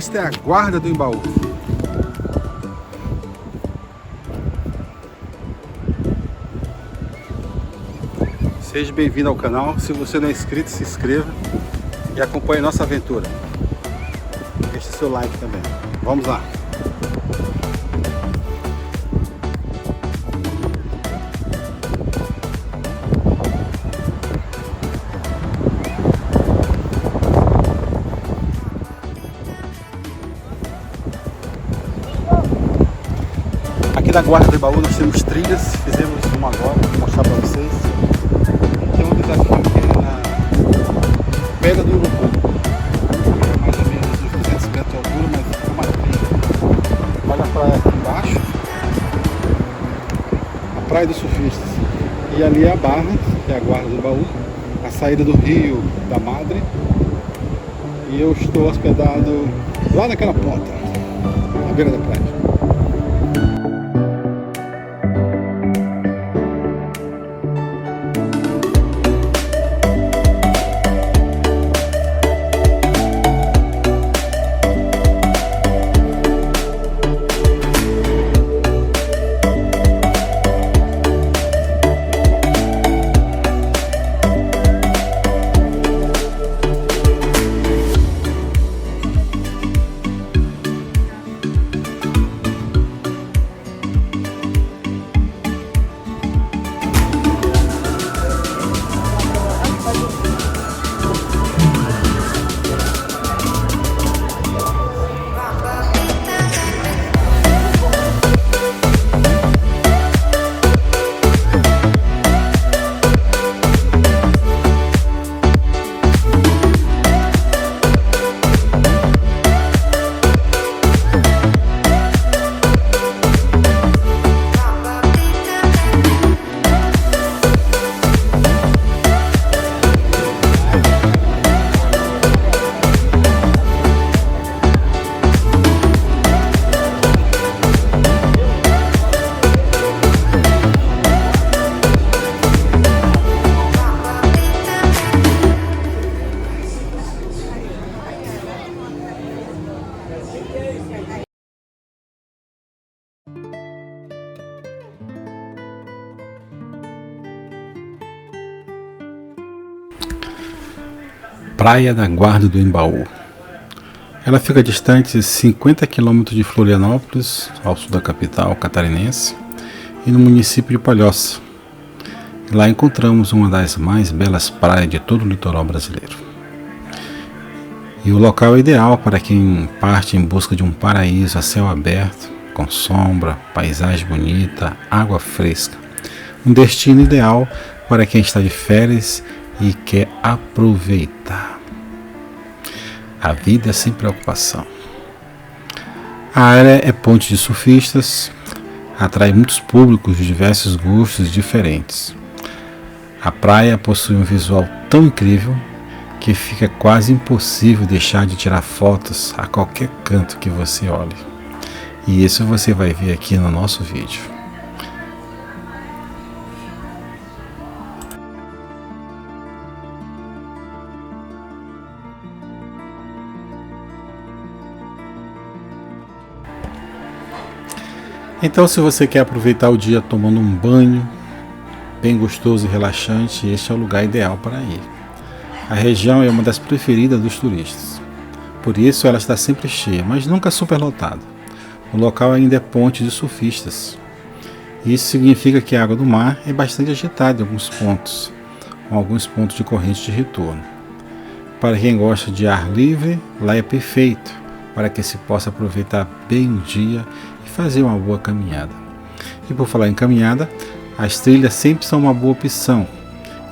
Esta é a Guarda do Embaú. Seja bem-vindo ao canal. Se você não é inscrito, se inscreva e acompanhe nossa aventura. Deixe seu like também. Vamos lá. Aqui na Guarda do Embaú nós temos trilhas, fizemos uma agora, vou mostrar para vocês. Tem um desafio aqui na Pedra do Urubu, mais ou menos uns 200 metros de altura, mas fica uma trilha. Olha a praia aqui embaixo, a Praia dos Surfistas. E ali é a Barra, que é a Guarda do Embaú, a saída do Rio da Madre. E eu estou hospedado lá naquela ponta, na beira da praia. Praia da Guarda do Embaú. Ela fica distante 50 km de Florianópolis, ao sul da capital catarinense, e no município de Palhoça. E lá encontramos uma das mais belas praias de todo o litoral brasileiro. E o local é ideal para quem parte em busca de um paraíso a céu aberto, com sombra, paisagem bonita, água fresca. Um destino ideal para quem está de férias e quer aproveitar a vida sem preocupação. A área é ponte de surfistas, atrai muitos públicos de diversos gostos diferentes. A praia possui um visual tão incrível que fica quase impossível deixar de tirar fotos a qualquer canto que você olhe. E isso você vai ver aqui no nosso vídeo. Então, se você quer aproveitar o dia tomando um banho bem gostoso e relaxante, este é o lugar ideal para ir. A região é uma das preferidas dos turistas. Por isso, ela está sempre cheia, mas nunca superlotada. O local ainda é ponte de surfistas. Isso significa que a água do mar é bastante agitada em alguns pontos, com alguns pontos de corrente de retorno. Para quem gosta de ar livre, lá é perfeito, para que se possa aproveitar bem o dia e fazer uma boa caminhada. E por falar em caminhada, as trilhas sempre são uma boa opção,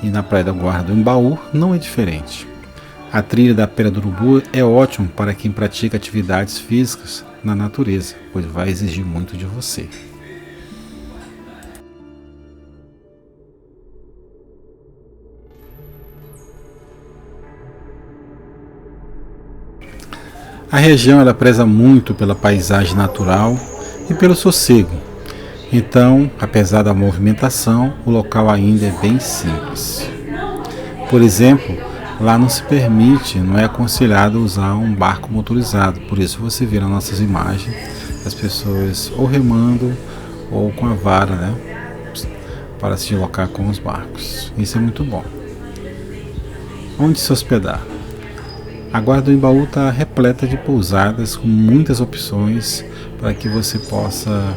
e na Praia da Guarda do Embaú não é diferente. A trilha da Pedra do Urubu é ótimo para quem pratica atividades físicas na natureza, pois vai exigir muito de você. A região ela preza muito pela paisagem natural e pelo sossego. Então, apesar da movimentação, o local ainda é bem simples. Por exemplo, Lá não se permite, não é aconselhado usar um barco motorizado. Por isso você vê nas nossas imagens as pessoas ou remando ou com a vara, né, para se deslocar com os barcos. Isso é muito bom. Onde se hospedar? A Guarda do Embaú está repleta de pousadas com muitas opções para que você possa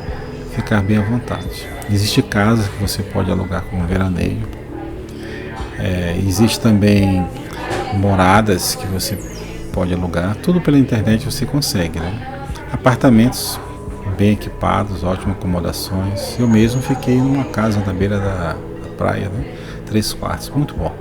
ficar bem à vontade. Existe casa que você pode alugar com veraneio. Existe também moradas que você pode alugar. Tudo pela internet você consegue, né? Apartamentos bem equipados, ótimas acomodações. Eu mesmo fiquei numa casa na beira da praia, né? 3 quartos, muito bom.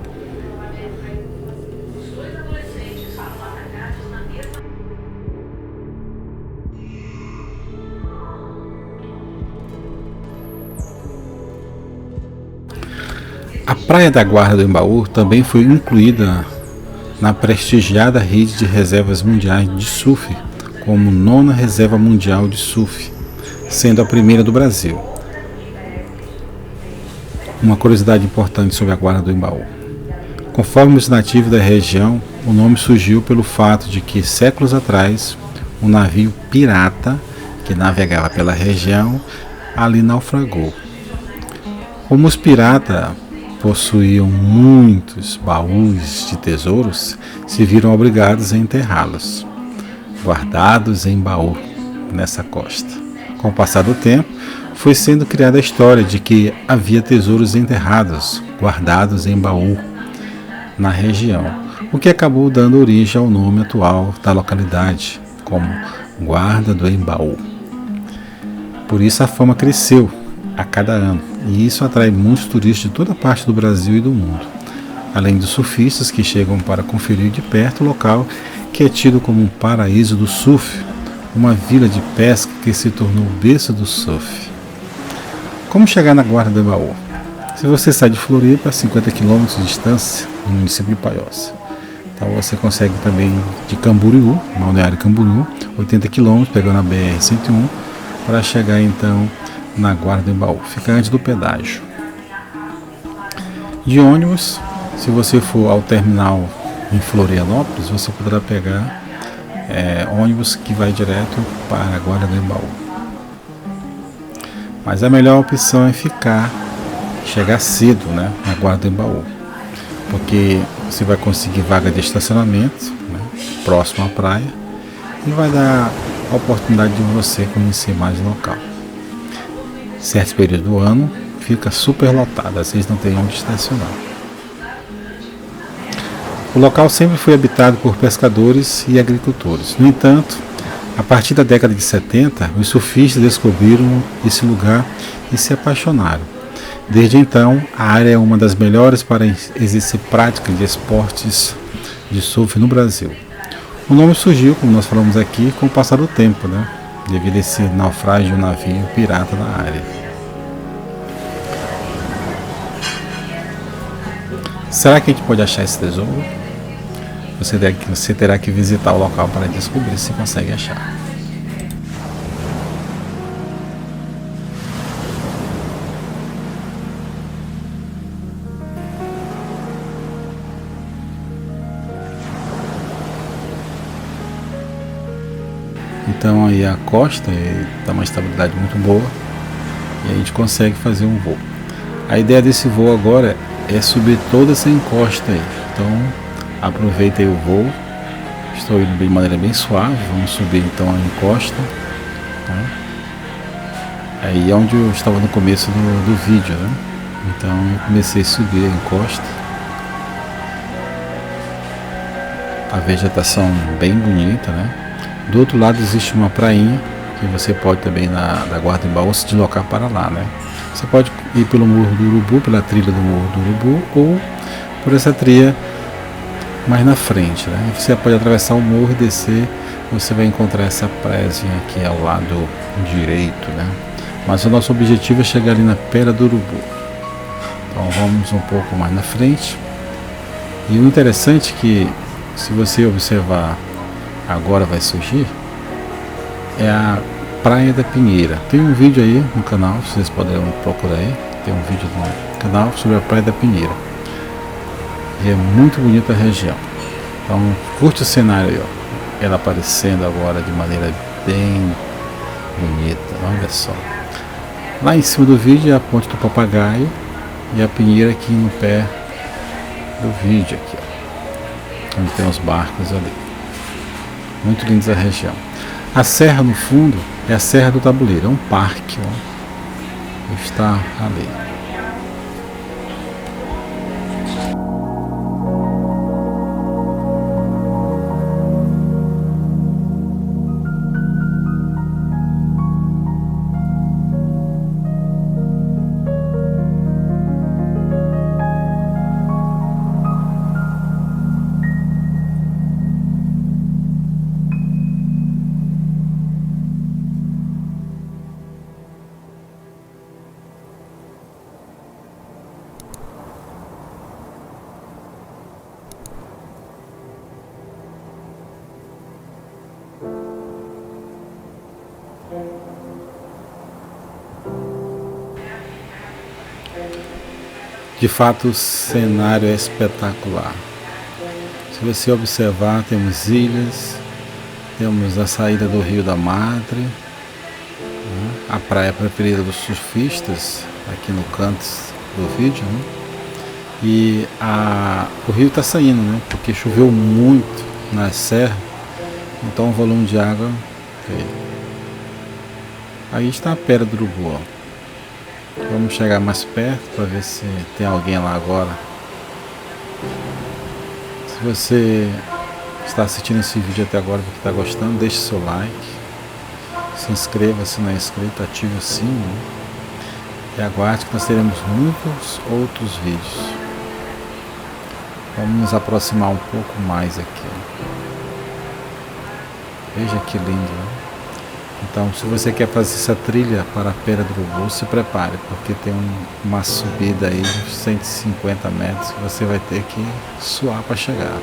A Praia da Guarda do Embaú também foi incluída na prestigiada rede de reservas mundiais de surf, como 9ª Reserva Mundial de Surf, sendo a primeira do Brasil. Uma curiosidade importante sobre a Guarda do Embaú. Conforme os nativos da região, o nome surgiu pelo fato de que, séculos atrás, um navio pirata que navegava pela região ali naufragou. Como os piratas possuíam muitos baús de tesouros, se viram obrigados a enterrá-los, guardados em baú nessa costa. Com o passar do tempo, foi sendo criada a história de que havia tesouros enterrados, guardados em baú na região, o que acabou dando origem ao nome atual da localidade, como Guarda do Embaú. Por isso a fama cresceu a cada ano, e isso atrai muitos turistas de toda parte do Brasil e do mundo, além dos surfistas que chegam para conferir de perto o local que é tido como um paraíso do surf, uma vila de pesca que se tornou o berço do surf. Como chegar na Guarda do Embaú? Se você sai de Floripa, a 50 km de distância, no município de Palhoça. Então você consegue também de Camboriú, Balneário Camboriú, 80 km, pegando a BR-101, para chegar então na Guarda do Embaú. Fica antes do pedágio. De ônibus, se você for ao terminal em Florianópolis, você poderá pegar ônibus que vai direto para a Guarda do Embaú. Mas a melhor opção é chegar cedo, né, na Guarda do Embaú, porque você vai conseguir vaga de estacionamento, né, próximo à praia, e vai dar a oportunidade de você conhecer mais o local. Certo período do ano fica super lotado, às vezes não tem onde estacionar. O local sempre foi habitado por pescadores e agricultores. No entanto, a partir da década de 70, os surfistas descobriram esse lugar e se apaixonaram. Desde então, a área é uma das melhores para exercer prática de esportes de surf no Brasil. O nome surgiu, como nós falamos aqui, com o passar do tempo, né, devido a esse naufrágio de um navio pirata na área. Será que a gente pode achar esse tesouro? Você terá que visitar o local para descobrir se consegue achar. Então aí a costa está uma estabilidade muito boa e a gente consegue fazer um voo. A ideia desse voo agora é subir toda essa encosta aí. Então aproveita aí o voo. Estou indo de maneira bem suave. Vamos subir então a encosta, tá? Aí é onde eu estava no começo do vídeo, né? Então eu comecei a subir a encosta. A vegetação bem bonita, né? Do outro lado existe uma prainha que você pode também da Guarda do Embaú se deslocar para lá, né? Você pode ir pelo Morro do Urubu, pela trilha do Morro do Urubu, ou por essa trilha mais na frente, né? Você pode atravessar o morro e descer, você vai encontrar essa praiazinha aqui ao lado direito, né? Mas o nosso objetivo é chegar ali na Pedra do Urubu. Então vamos um pouco mais na frente. E o interessante é que, se você observar, agora vai surgir, é a Praia da Pinheira. Tem um vídeo aí no canal, vocês podem procurar aí. Tem um vídeo no canal sobre a Praia da Pinheira. E é muito bonita a região. Então curte o cenário aí, ó. Ela aparecendo agora de maneira bem bonita, olha só. Lá em cima do vídeo é a ponte do Papagaio e a pinheira aqui no pé do vídeo aqui, ó, onde tem os barcos ali. Muito linda a região. A serra no fundo é a Serra do Tabuleiro, é um parque, ó, está ali. De fato, o cenário é espetacular. Se você observar, temos ilhas, temos a saída do Rio da Madre, né? A praia preferida dos surfistas, aqui no canto do vídeo, né? E o rio está saindo, né? Porque choveu muito na serra, então o volume de água veio. Aí está a Pedra do Urubu, ó. Vamos chegar mais perto para ver se tem alguém lá agora. Se você está assistindo esse vídeo até agora porque está gostando, deixe seu like, se inscreva se não é inscrito, ative o sino e aguarde que nós teremos muitos outros vídeos. Vamos nos aproximar um pouco mais aqui. Veja que lindo, né? Então, se você quer fazer essa trilha para a Pedra do Urubu, se prepare, porque tem uma subida aí de 150 metros que você vai ter que suar para chegar.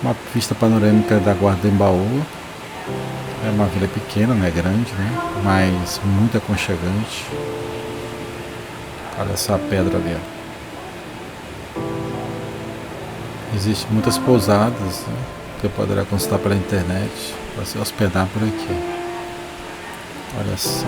Uma vista panorâmica da Guarda do Embaú. É uma vila pequena, não é grande, né? Mas muito aconchegante. Olha só a pedra ali, ó. Existem muitas pousadas, né, que eu poderá consultar pela internet para se hospedar por aqui. Olha só.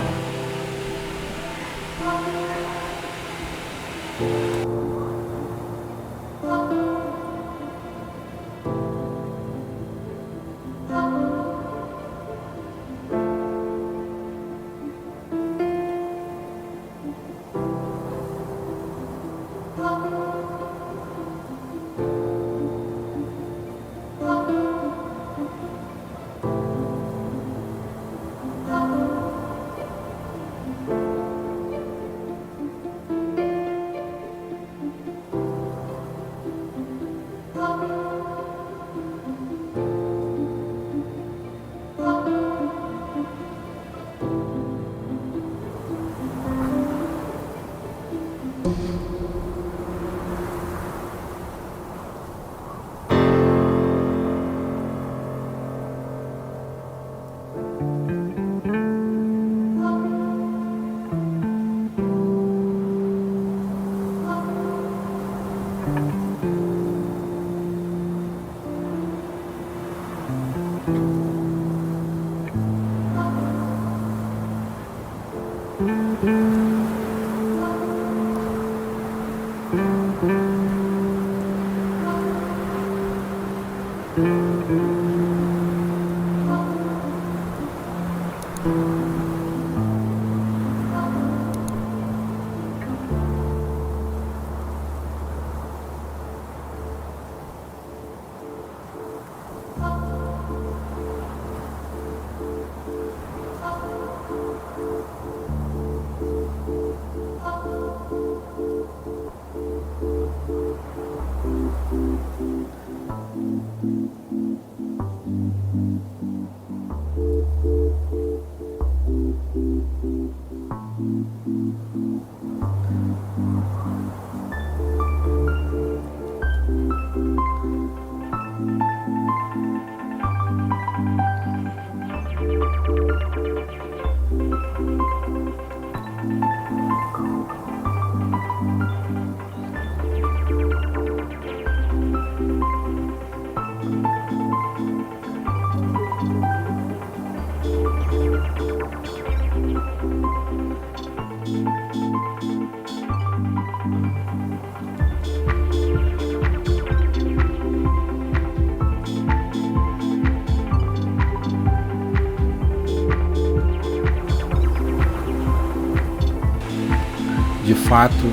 De fato,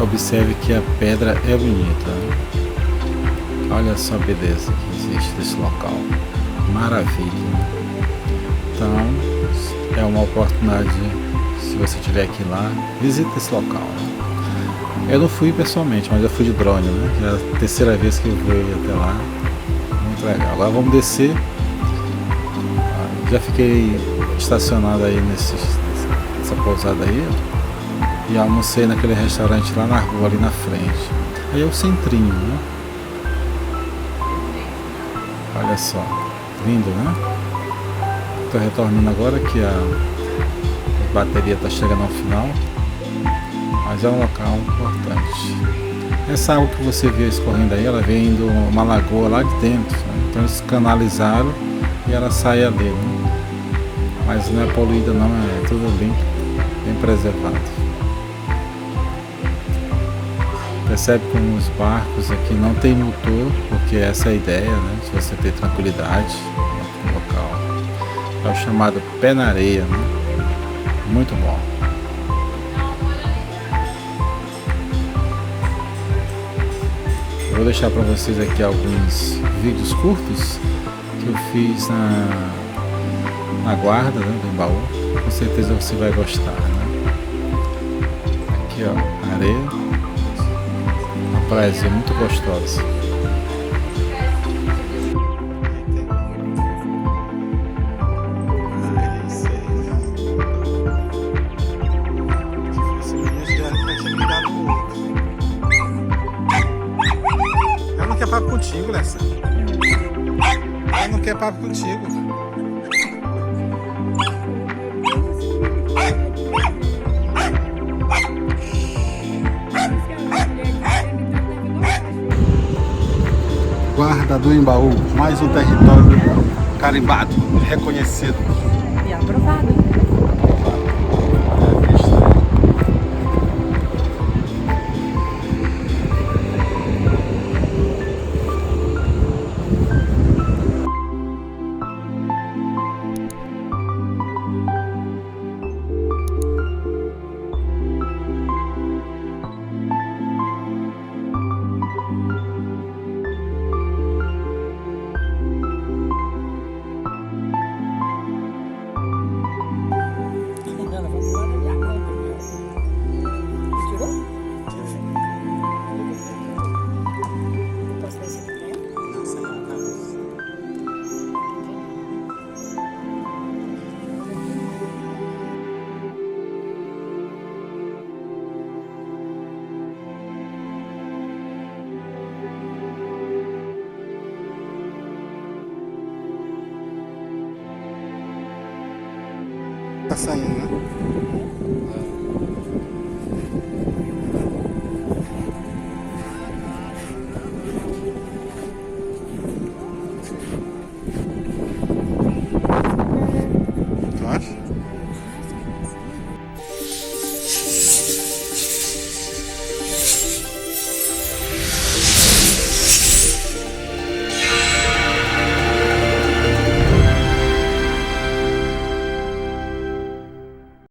observe que a pedra é bonita, né? Olha só a beleza que existe desse local. Maravilha, né? Então, é uma oportunidade, se você tiver aqui lá, visite esse local, né? Eu não fui pessoalmente, mas eu fui de drone, né? Já é a terceira vez que eu vou até lá. Muito legal. Agora vamos descer. Já fiquei estacionado aí nessa pousada aí. E almocei naquele restaurante lá na rua, ali na frente. Aí é o centrinho, né? Olha só. Lindo, né? Estou retornando agora que a bateria está chegando ao final. Mas é um local importante. Essa água que você vê escorrendo aí, ela vem de uma lagoa lá de dentro, né? Então eles canalizaram e ela sai ali, né? Mas não é poluída não, é tudo limpo, bem preservado. Percebe como os barcos aqui não tem motor, porque essa é a ideia, né? De você ter tranquilidade no local. É o chamado pé na areia, né? Muito bom. Eu vou deixar para vocês aqui alguns vídeos curtos que eu fiz na guarda, né, do Embaú. Com certeza você vai gostar, né? Aqui ó, areia. Uma praia muito gostosa. Ela não quer papo contigo, Lessa. Ela não quer papo contigo. Guarda do Embaú, mais um território carimbado, reconhecido. E aprovado. Tá saindo, né?